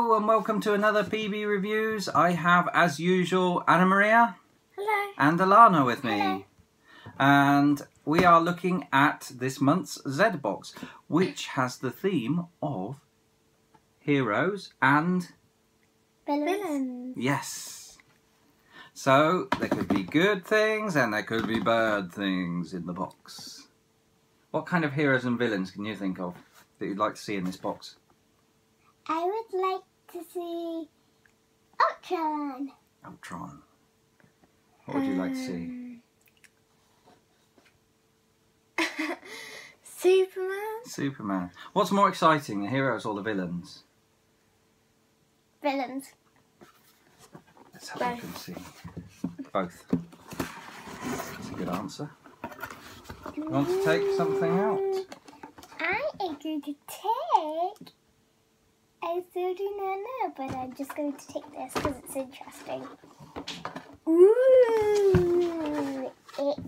Hello and welcome to another PB Reviews. I have, as usual, Anna Maria. Hello. And Alana with me. Hello. And we are looking at this month's Zbox, which has the theme of heroes and Villains. yes. So there could be good things and there could be bad things in the box. What kind of heroes and villains can you think of that you'd like to see in this box? I would like to see Ultron. Ultron. What would you like to see? Superman. Superman. What's more exciting, the heroes or the villains? Villains. Let's have a look and see. Both. That's a good answer. You want to take something out? I am going to take... I still do not know, but I'm just going to take this because it's interesting. Ooh! It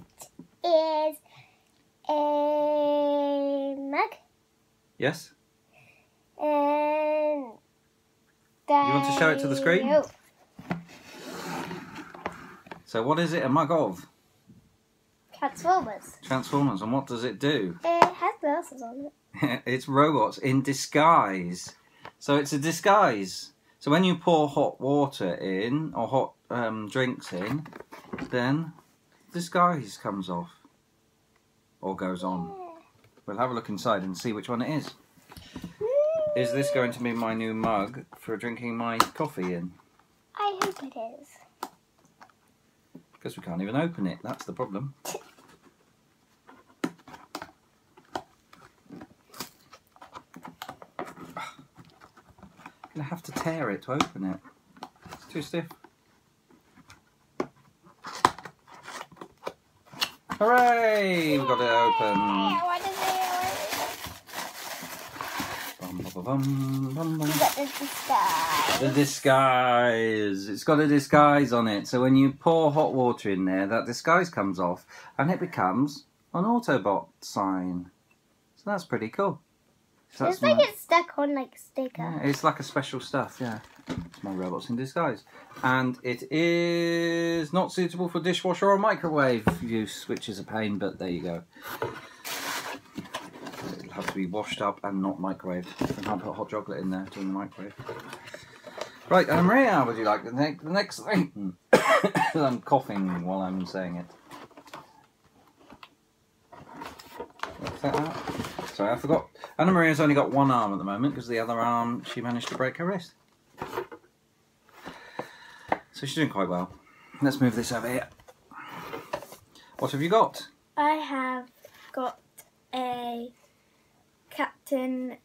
is a mug. Yes? And... You want to show it to the screen? No. So what is it a mug of? Transformers. Transformers. And what does it do? It has glasses on it. It's robots in disguise. So it's a disguise. So when you pour hot water in, or hot drinks in, then disguise comes off. Or goes on. We'll have a look inside and see which one it is. Is this going to be my new mug for drinking my coffee in? I hope it is. Because we can't even open it, that's the problem. I'm going to have to tear it to open it. It's too stiff. Hooray! We got it open. What is it? Bum, bum, bum, bum, bum. You got the disguise. The disguise. It's got a disguise on it. So when you pour hot water in there, that disguise comes off and it becomes an Autobot sign. So that's pretty cool. So It's like it's stuck on like a sticker. yeah, it's like a special stuff, yeah. It's my robots in disguise. And it is not suitable for dishwasher or microwave use, which is a pain, but there you go. It'll have to be washed up and not microwaved. I can't put hot chocolate in there during the microwave. Right, Anna Maria, would you like the next thing? I'm coughing while I'm saying it. What's that out? Sorry, I forgot. Anna Maria's only got one arm at the moment because the other arm, she managed to break her wrist. So she's doing quite well. Let's move this over here. What have you got? I have got a Captain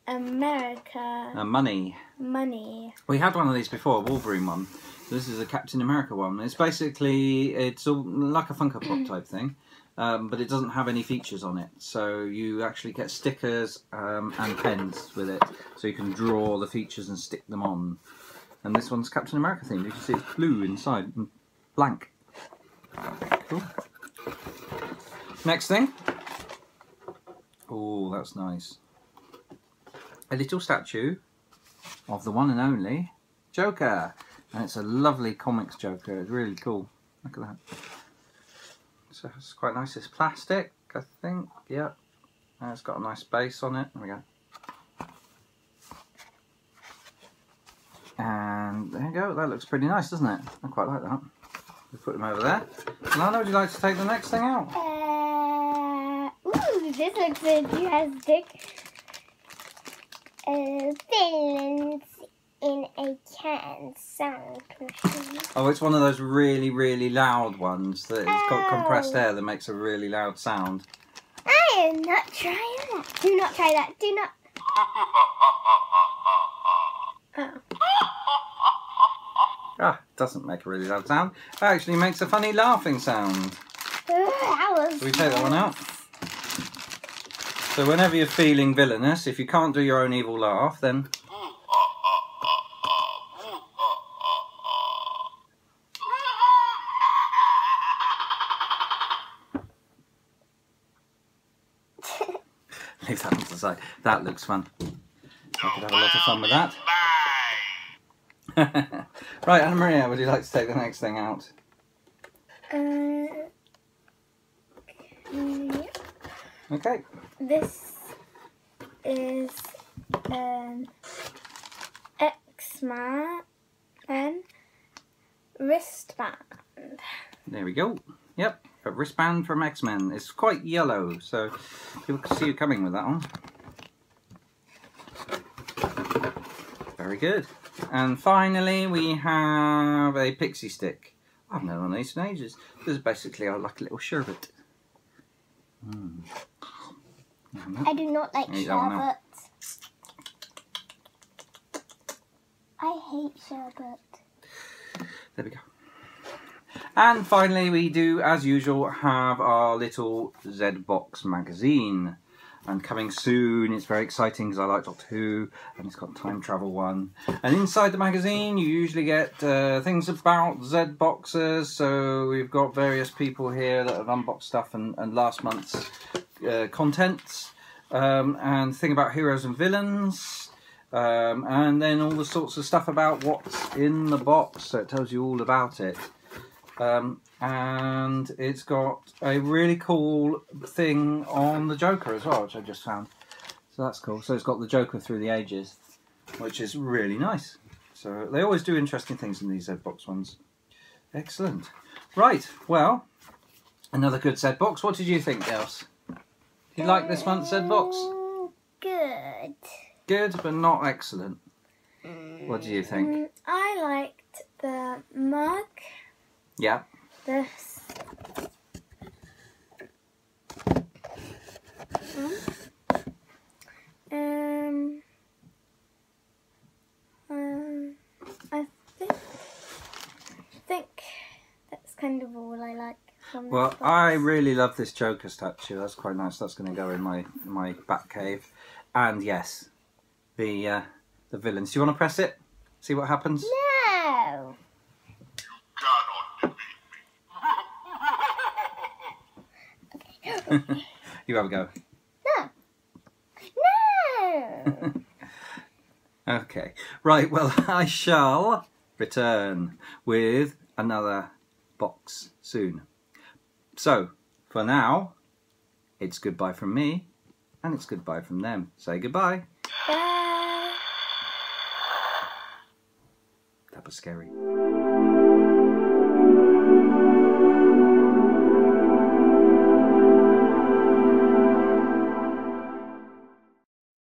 America Money. money. We had one of these before, a Wolverine one. This is a Captain America one. It's basically, it's all like a Funko Pop type thing. But it doesn't have any features on it, so you actually get stickers and pens with it, so you can draw the features and stick them on. And this one's Captain America themed. You can see it's blue inside and blank. Cool. Next thing. Oh, that's nice. A little statue of the one and only Joker, and it's a lovely comics Joker. It's really cool. Look at that. So it's quite nice. It's plastic, I think. Yeah. And it's got a nice base on it. There we go. And there you go. That looks pretty nice, doesn't it? I quite like that. We'll put them over there. Lana, would you like to take the next thing out? Ooh, this looks interesting. Villains in a can sound machine. Oh, it's one of those really, really loud ones that it's got compressed air that makes a really loud sound. I am not trying that. Do not try that. Do not. Oh. Ah, it doesn't make a really loud sound. It actually makes a funny laughing sound. That was So we take that one out. So whenever you're feeling villainous, if you can't do your own evil laugh, then... Leave that one to the side. That looks fun. I could have a lot of fun with that. Right, Anna Maria, would you like to take the next thing out? Yeah. Okay. This is X-Man wristband. There we go. Yep, a wristband from X-Men. It's quite yellow, so you'll see you coming with that one. Very good. And finally, we have a pixie stick. I've known one of these in ages. This is basically like a little sherbet. I do not like sherbet. I hate sherbet. There we go. And finally, we do, as usual, have our little Zbox magazine. And coming soon, it's very exciting because I like Doctor Who, and it's got a time travel one. And inside the magazine, you usually get things about Zboxers. So we've got various people here that have unboxed stuff and last month's contents. And thing about heroes and villains. And then all the sorts of stuff about what's in the box. So it tells you all about it. And it's got a really cool thing on the Joker as well, which I just found. So that's cool. So it's got the Joker through the ages, which is really nice. So they always do interesting things in these Zbox ones. Excellent. Right, well, another good Zbox. What did you think, girls? You like this month's Zbox? Good. Good, but not excellent. What do you think? I liked the mug. Yeah. This. I think that's kind of all I like from this box. I really love this Joker statue. That's quite nice. That's going to go in my back cave. And yes, the villains. Do you want to press it? See what happens? No. You have a go. No. No. Okay. Right, well, I shall return with another box soon. So, for now, it's goodbye from me, and it's goodbye from them. Say goodbye. Bye. That was scary.